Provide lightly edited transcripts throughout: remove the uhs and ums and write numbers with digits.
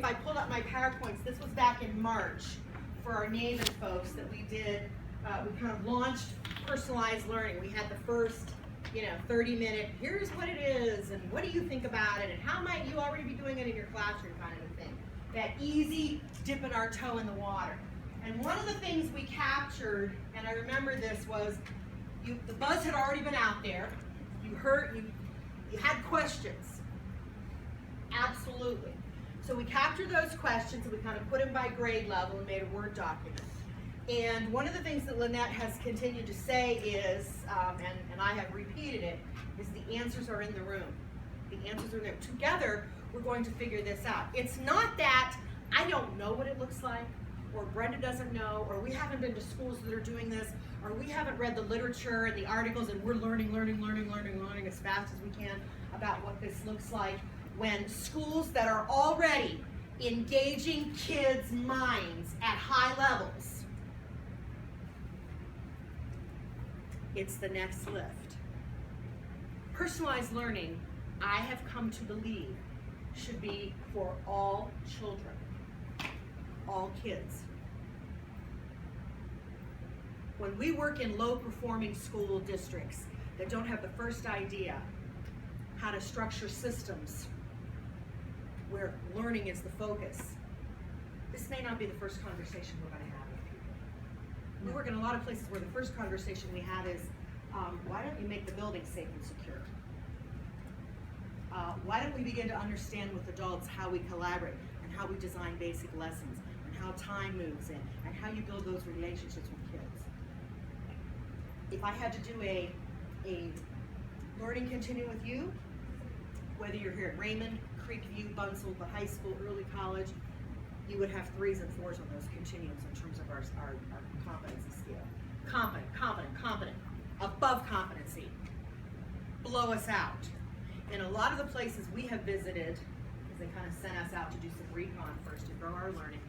if I pulled up my PowerPoints, this was back in March for our Naaman folks that we did, we kind of launched personalized learning. We had the first, 30-minute, here's what it is, and what do you think about it, and how might you already be doing it in your classroom kind of a thing. That easy dipping our toe in the water. And one of the things we captured, and I remember this, was the buzz had already been out there. You had questions. Absolutely. So we captured those questions and we kind of put them by grade level and made a Word document. And one of the things that Lynette has continued to say is, and I have repeated it, is the answers are in the room. The answers are there. Together, we're going to figure this out. It's not that I don't know what it looks like, or Brenda doesn't know, or we haven't been to schools that are doing this, or we haven't read the literature and the articles and we're learning as fast as we can about what this looks like, when schools that are already engaging kids' minds at high levels, it's the next lift. Personalized learning, I have come to believe, should be for all children, all kids. When we work in low-performing school districts that don't have the first idea how to structure systems where learning is the focus, this may not be the first conversation we're going to have with people. We work in a lot of places where the first conversation we have is, why don't you make the building safe and secure? Why don't we begin to understand with adults how we collaborate and how we design basic lessons and how time moves in and how you build those relationships with kids? If I had to do a learning continuum with you, whether you're here at Raymond, Creekview, Bunsell, the high school, early college, you would have 3s and 4s on those continuums in terms of our competency scale. Competent, above competency, below us out. In a lot of the places we have visited, because they kind of sent us out to do some recon first to grow our learning,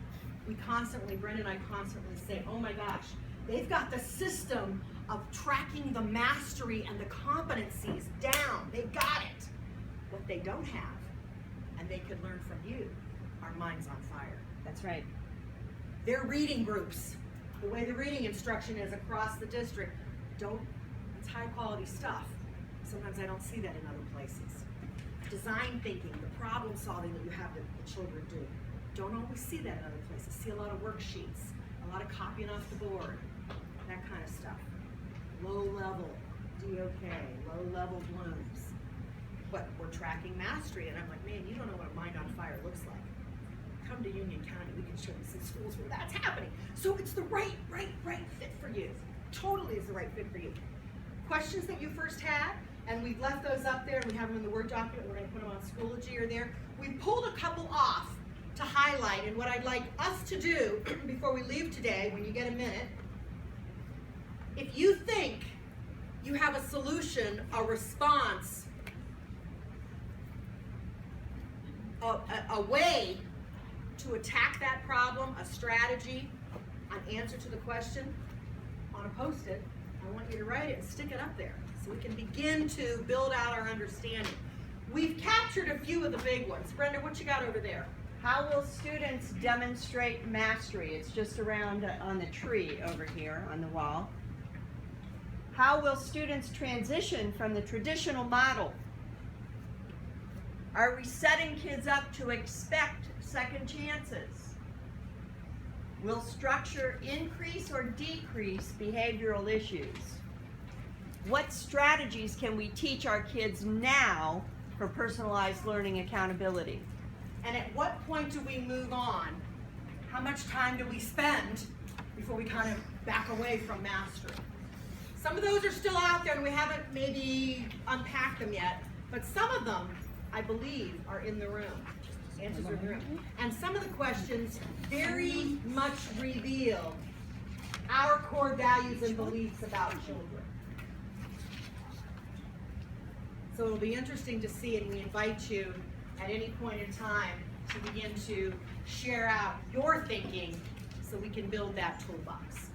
Brenda and I constantly say, oh my gosh, they've got the system of tracking the mastery and the competencies down. They've got it. What they don't have, and they could learn from you, are minds on fire. That's right. Their reading groups, the way the reading instruction is across the district, it's high quality stuff. Sometimes I don't see that in other places. Design thinking, the problem solving that you have the children do, don't always see that in other places. See a lot of worksheets, a lot of copying off the board, that kind of stuff. Low level DOK, low level blooms. But we're tracking mastery, and I'm like, man, you don't know what a mind on fire looks like. Come to Union County, we can show you some schools where that's happening. So it's the right fit for you. Totally is the right fit for you. Questions that you first had, and we've left those up there, and we have them in the Word document. We're going to put them on Schoology or there. We pulled a couple off to highlight, and what I'd like us to do before we leave today, when you get a minute, if you think you have a solution, a response, a way to attack that problem, a strategy, an answer to the question, on a Post-it, I want you to write it and stick it up there so we can begin to build out our understanding. We've captured a few of the big ones. Brenda, what you got over there? How will students demonstrate mastery? It's just around on the tree over here on the wall. How will students transition from the traditional model? Are we setting kids up to expect second chances? Will structure increase or decrease behavioral issues? What strategies can we teach our kids now for personalized learning accountability? And at what point do we move on? How much time do we spend before we kind of back away from mastery? Some of those are still out there and we haven't maybe unpacked them yet, but some of them, I believe, are in the room. Answers are in the room. And some of the questions very much reveal our core values and beliefs about children. So it'll be interesting to see, and we invite you at any point in time to begin to share out your thinking so we can build that toolbox.